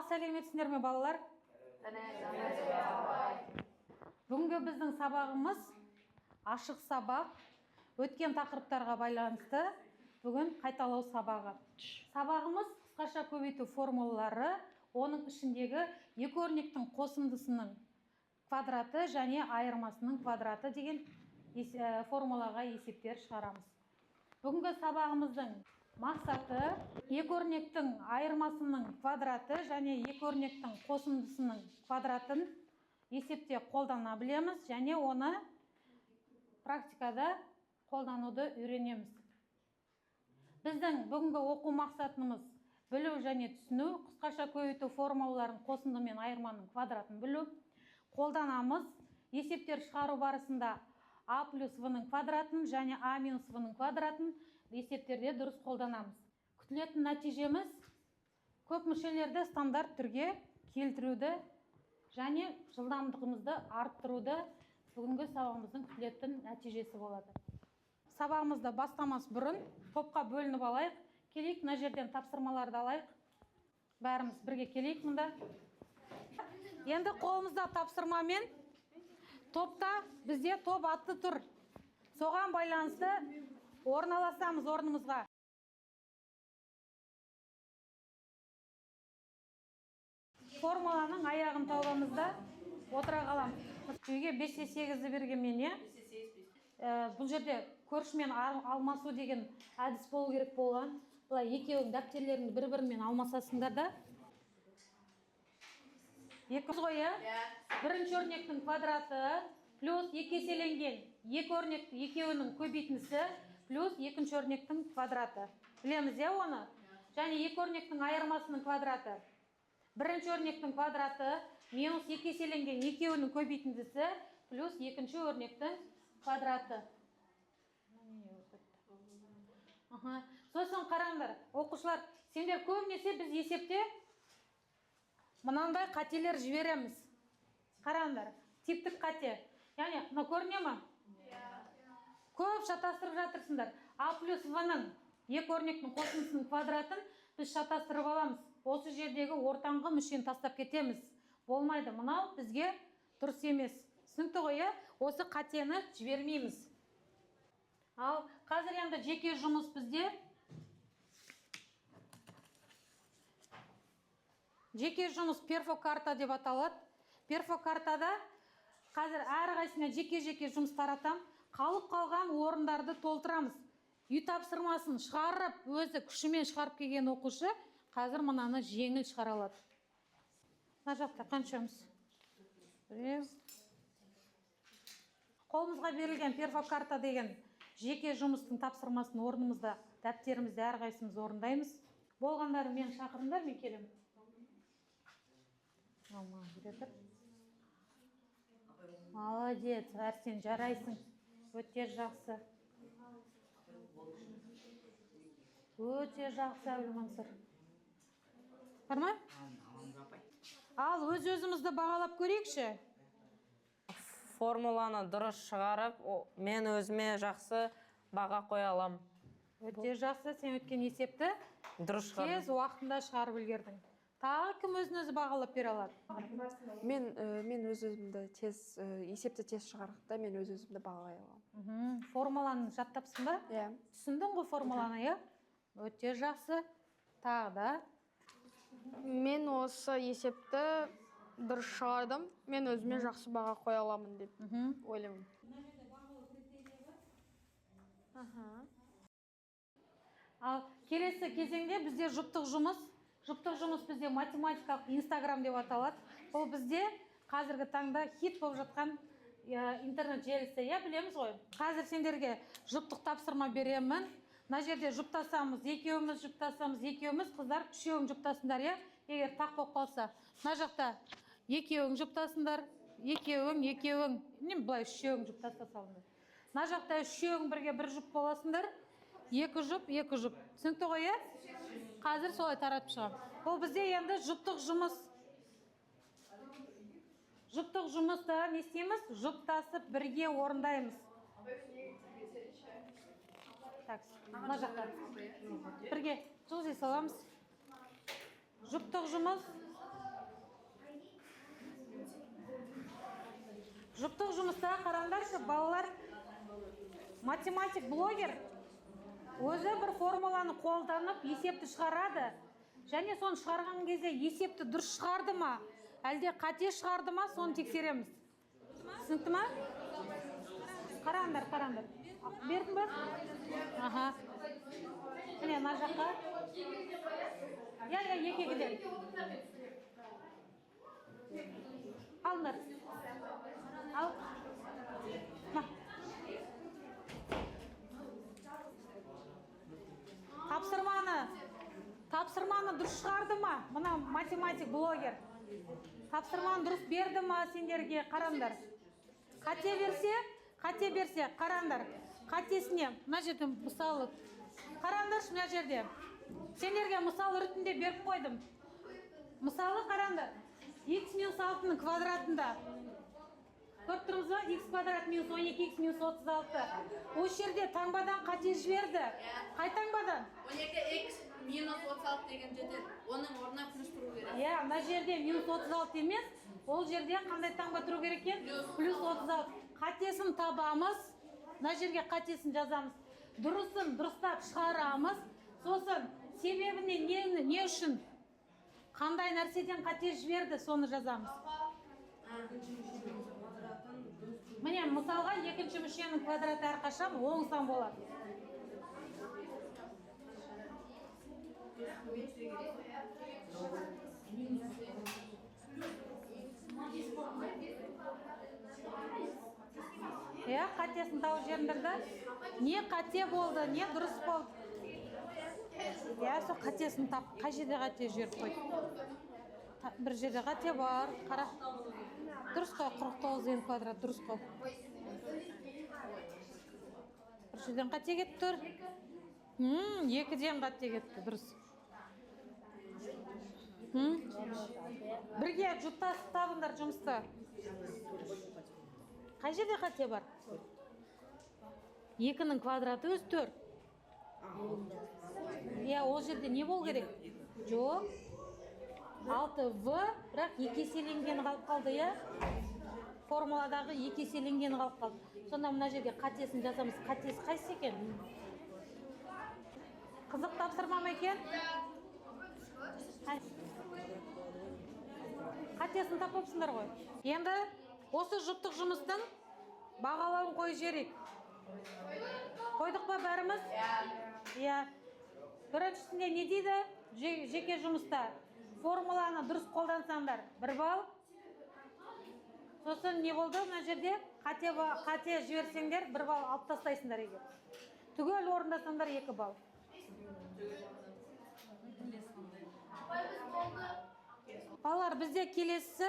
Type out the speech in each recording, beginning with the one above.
Сәлеметсіздер ме балалар? Бүгінгі біздің сабағымыз ашық сабақ, өткен тақырыптарға байланысты бүгін қайталау сабағы. Сабағымыз қысқаша көбейту формулалары, оның ішіндегі екі өрнектің қосындысының квадраты және айырмасының квадраты деген формулаға есептер шығарамыз. Бүгінгі сабағымыздың мақсаты екі өрнектің айырмасының квадраты және екі өрнектің қосындысының квадратын есепте қолдана білеміз және оны практикада қолдануды үйренеміз. Біздің бүгінгі оқу мақсатымыз білу және түсіну, қысқаша көбейту формулаларын қосынды мен айырманың квадратын білу. Қолданамыз. Есептер шығару барысында а плюс в-ның квадратын және а минус в-ның квадратын есептерде дұрыс қолданамыз. Күтілетін нәтижеміз көп мүшелерді стандарт түрге келтіруді және жылдамдығымызды арттыруды бүгінгі сабағымыздың күтілетін нәтижесі болады. Сабағымызды бастамас бұрын топқа бөлініп алайық. Келейік, мына жерден тапсырмаларды алайық. Бәріміз бірге келейік мұнда. Енді қолымызда тапсырмамен топта бізде топ атты тұр. Соған байланысты орналасамыз орнымызға. Формуланың аяғын тауғанымызда отыра қаламыз. Үйге 5-8-ді берген мен, бұл жерде көршімен алмасу деген әдіс болу керек болған. Бұлай екеуің дәптерлеріңді бір-бірімен алмасасыңдар да. Бірінші өрнектің квадраты плюс екі еселенген екі өрнекті екеуінің көбейтіндісі плюс екінші өрнектің квадраты. Білеміз оны? Және екі өрнектің айырмасының квадраты. Бірінші өрнектің квадраты минус екі еселенген екеуінің көбейтіндісі плюс екінші өрнектің квадраты. Сосын қараңдар, оқушылар, сендер көбінесе біз есепте мынандай қателер жібереміз. Қараңдар, типтік қате. Яғни, мұны көріне ме? Көп шатастырып жатырсыңдар. А плюс в-ның екі өрнектің қосындысының квадратын біз шатастырып аламыз. Осы жердегі ортаңғы мүшені тастап кетеміз. Болмайды, мынау бізге дұрыс емес. Түсінікті ғой, осы қатені жібермейміз. Ал қазір енді жеке жұмыс бізде. Жеке жұмыс перфокарта деп аталады. Перфокартада қазір әрқайсысына жеке-жеке жұмыс таратам. Қалып қалған орындарды толтырамыз. Үй тапсырмасын шығарып, өзі күшімен шығарып келген оқушы қазір мынаны жеңіл шығара алады. Мына жақта қаншамыз? Қолымызға берілген перфокарта деген жеке жұмыстың тапсырмасын орнымызда, дәптерімізді әрқайсымыз орындаймыз. Болғандары мен шақырыңдар, мен келем. Молодец, Арсен, жарайсың. Өте жақсы. Өте жақсы, Әбілмансыр. Бар ма? Ал өз-өзімізді бағалап көрейікші. Формуланы дұрыс шығарып, мен өзіме жақсы баға қоя алам. Өте жақсы, сен өткен есепті тез уақытында шығарып үлгердің. Тағы кім өзін-өзі бағалап бере алады? Мен өз-өзімді есепті тез шығарғанда мен өз-өзімді бағалай аламын. Формуланы жаттапсың ба? Иә. Түсіндің ғой формуланы, иә? Өте жақсы. Тағы да? Мен осы есепті дұрыс шығардым. Мен өзіме жақсы баға қоя аламын деп ойлаймын. Ал келесі кезеңде бізде жұптық жұмыс. Жұптық жұмыс бізде математикалық Инстаграм деп аталады. Ол бізде қазіргі таңда хит болып жатқан интернет желісі, білеміз ғой. Қазір сендерге жұптық тапсырма беремін. Мына жерде жұптасамыз, екеуіміз жұптасамыз, екеуіміз, қыздар үшеуің жұптасыңдар, егер тақ болып қалса. Мына жақта екеуің жұптасыңдар, екеуің, бұлай үшеуің жұптаса салыңдар. Мына жақта үшеуің бірге бір жұп боласыңдар. Екі жұп. Түсінікті ғой, Қазір солай таратып шығам. Ол бізде енді жұптық жұмыс. Жұптық жұмыста не істейміз? Жұптасып бірге орындаймыз. Мына жақта бірге жылжи саламыз. Жұптық жұмыс Жұптық жұмыста қараңдаршы, балалар математик блогер өзі бір формуланы қолданып есепті шығарады. Және соны шығарған кезде есепті дұрыс шығарды ма, әлде қате шығарды ма, соны тексереміз. Түсінікті ма? Қараңдар. Бердің ба? Аха. Міне, мына жаққа. Екегіден. Алыңдар. Ал. Тапсырманы дұрыс шығарды ма? Мына математик блогер. Тапсырманы дұрыс берді ма сендерге? Қараңдар. Қате берсе, қараңдар. Қатесіне, мына жерде мысалы, қараңдаршы мына жерде. Сендерге мысал ретінде беріп қойдым. Мысалы қараңдар. X минус 6-ның квадратында. Көріп тұрмыз ба? X квадрат минус 12, X минус 36. Осы жерде таңбадан қате жіберді. Қай таңбадан? 12x минус 36 деген жерде оның орнына плюс тұру керек. Мына жерде минус 36 емес, ол жерде қандай таңба тұру керек екен? Плюс 36. Қатесін табамыз. Мына жерге қатесін жазамыз. Дұрысын дұрыстап шығарамыз. Сосын себебіне не үшін? Қандай нәрседен қате жіберді, соны жазамыз. Міне, мысалға екінші мүшенің квадраты әрқашан оң сан болады. Қатесін тауып жеріндірді. Не қате болды, не дұрыс болды. Сол қатесін тап. Қай жерде қате жіберіп қойды? Бір жерде қате бар. Қара. Дұрыс қой, 49 n квадрат дұрыс қой. Бір жерден қате кетті тұр. Екіден қате кетті, дұрыс. Бірге жұттасып табыңдар жұмысты. Қай жерде қате бар? 2-ның квадраты өз 4. Ол жерде не бол керек? Жоқ. 6v, бірақ екі еселенгені қалып қалды, формуладағы екі еселенгені қалып қалды. Сонда мына жерге қатесін жазамыз. Қатесі қайсы екен? Қызық тапсырма ма екен? Қатесін тапыпсыңдар ғой. Енді осы жұптық жұмыстың бағалауын қойып жіберейік. Қойдық па бәріміз? Біріншісінде не дейді? Жеке жұмыста формуланы дұрыс қолдансаңдар 1 балл. Сосын не болды мына жерде? Қате жіберсеңдер 1 балл алып тастайсыңдар егер. Түгел орындасаңдар 2 балл. Балалар, бізде келесі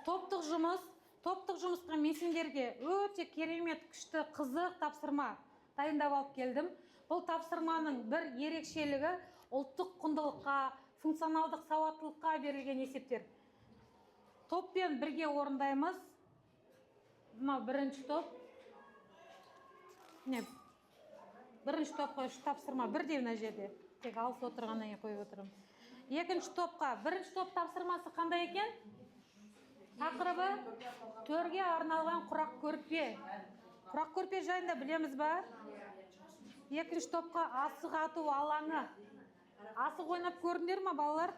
топтық жұмыс. Топтық жұмысқа мен сендерге өте керемет, күшті, қызық тапсырма дайындап алып келдім. Бұл тапсырманың бір ерекшелігі ұлттық құндылыққа, функционалдық сауаттылыққа берілген есептер. Топпен бірге орындаймыз. Мына бірінші топ. Бірінші топқа тапсырма бірдей мына жерде. Тек алыс отырғаннан кейін қойып отырмын. Екінші топқа бірінші топ тапсырмасы қандай екен? Тақырыбы төрге арналған құрақ көрпе. Құрақ көрпе жайында білеміз ба? Екінші топқа асық ату алаңы. Асық ойнап көрдіңдер ме, балалар?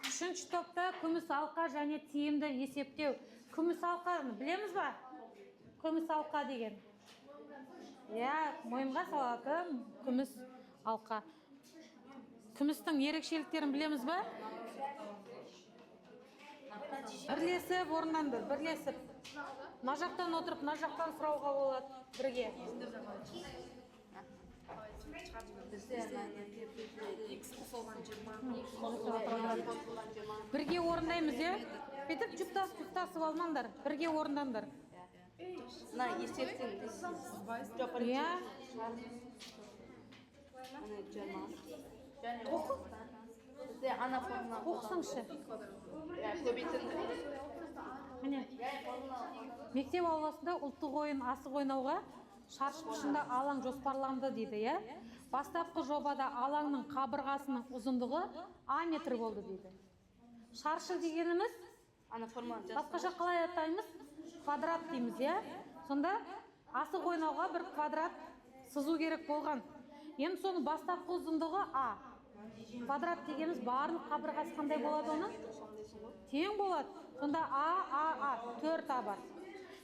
Үшінші топта күміс алқа және тиімді есептеу. Күміс алқаны білеміз ба? Күміс алқа деген. Мойынға салатын күміс алқа. Күмістің ерекшеліктерін білеміз ба? Бірлесіп орынданды, бірлесіп. Мына жақтан отырып, мына жақтан сұрауға болады бірге. Бірге орындаймыз, Бетіп жұптасып алмаңдар, бірге орындандар. Мына есептен Оқысаңшы. Мектеп ауласында ұлттық ойын асық ойнауға шаршы пішінді алаң жоспарланды дейді, Бастапқы жобада алаңның қабырғасының ұзындығы А метр болды дейді. Шаршы дегеніміз, басқаша қалай атаймыз? Квадрат дейміз, иә? Сонда асық ойнауға бір квадрат сызу керек болған. Енді соны бастапқы ұзындығы А. Квадрат дегеніміз барлық қабырғасы қандай болады оның? Тең болады. Сонда А, 4 А бар.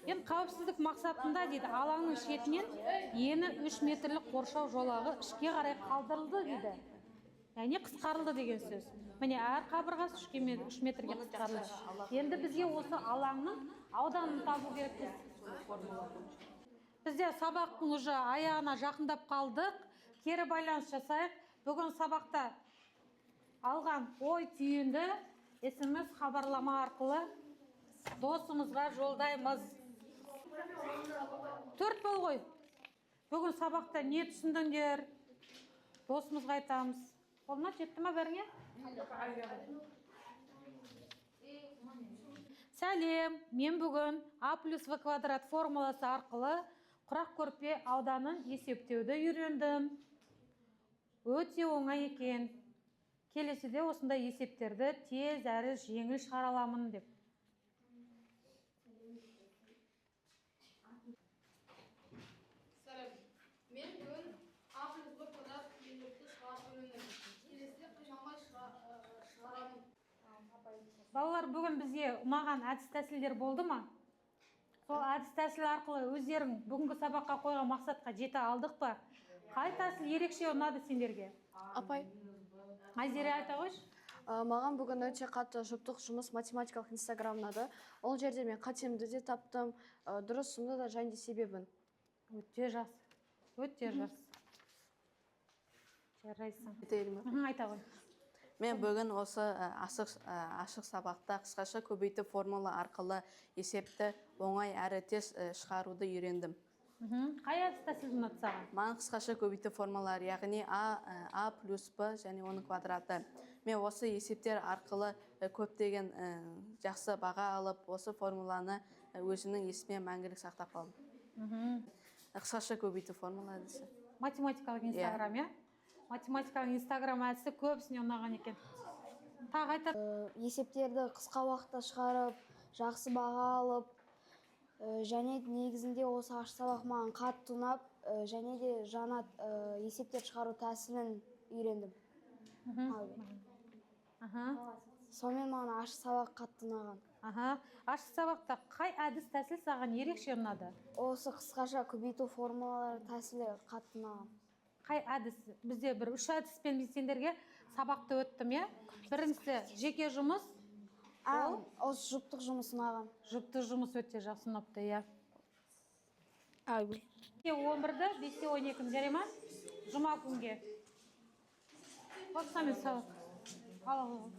Енді қауіпсіздік мақсатында дейді, алаңның шетінен ені 3 метрлік қоршау жолағы ішке қарай қалдырылды дейді. Яғни қысқарылды деген сөз. Міне әр қабырғасы 3 метрге қысқарылды. Енді бізге осы алаңның ауданын табу керек біз. Бізде сабақтың уже аяғына жақындап қалдық. Кері байланыс жасайық. Бүгін сабақта алған ой түйінді SMS хабарлама арқылы досымызға жолдаймыз. 4 бол ғой. Бүгін сабақта не түсіндіңдер? Досымызға айтамыз. Қолына жетті ма бәріңе? Сәлем, мен бүгін А плюс В квадрат формуласы арқылы құрақ көрпе ауданын есептеуді үйрендім. Өте оңай екен. Келесіде осындай есептерді тез әрі жеңіл шығара аламын деп. Мен бүгін А плюс Б квадрат есепті шығарып үйрендім. Келесіде қинамай шығарамын. Балалар, бүгін бізге ұнаған әдіс тәсілдер болды ма? Сол әдіс тәсіл арқылы өздерің бүгінгі сабаққа қойған мақсатқа жете алдық па? Қай тәсіл ерекше ұнады сендерге? Апай, Айзере айта қойшы. маған бүгін өте қатты жұптық жұмыс математикалық инстаграм ұнады. Ол жерде мен қатемді де таптым, дұрысымды да және себебін. Өте жас. Өте жас. Жарайсың. Айта қой. Мен бүгін осы ашық сабақта қысқаша көбейту формула арқылы есепті оңай әрі тез шығаруды үйрендім. Қай әдіс тәсіл ұнады саған? Маған қысқаша көбейту формулалары, яғни А плюс Б және оның квадраты. Мен осы есептер арқылы көптеген жақсы баға алып, осы формуланы өзімнің есіме мәңгілік сақтап қалдым. Қысқаша көбейту формула әдісі. Математикалық инстаграм, иә? Математикалық инстаграм әдісі көбісіне ұнаған екен. Тағы айтады. Есептерді қысқа уақытта шығарып, жақсы баға алып, және негізінде осы ашық сабақ маған қатты ұнап, және де жаңа есептер шығару тәсілін үйрендім. Сонымен маған ашық сабақ қатты ұнаған. Ашық сабақта қай әдіс тәсіл саған ерекше ұнады? Осы қысқаша көбейту формулалары тәсілі қатты ұнаған. Қай әдіс? Бізде бір 3 әдіспен мен сендерге сабақты өттім, иә? Біріншісі жеке жұмыс. Осы жұптық жұмыс ұнаған. Жұптық жұмыс өте жақсы ұнапты, иә. 11-ді, 5-те 12-ні жарай ма? Жұма күнге. Қосқамен сабақ. Ал.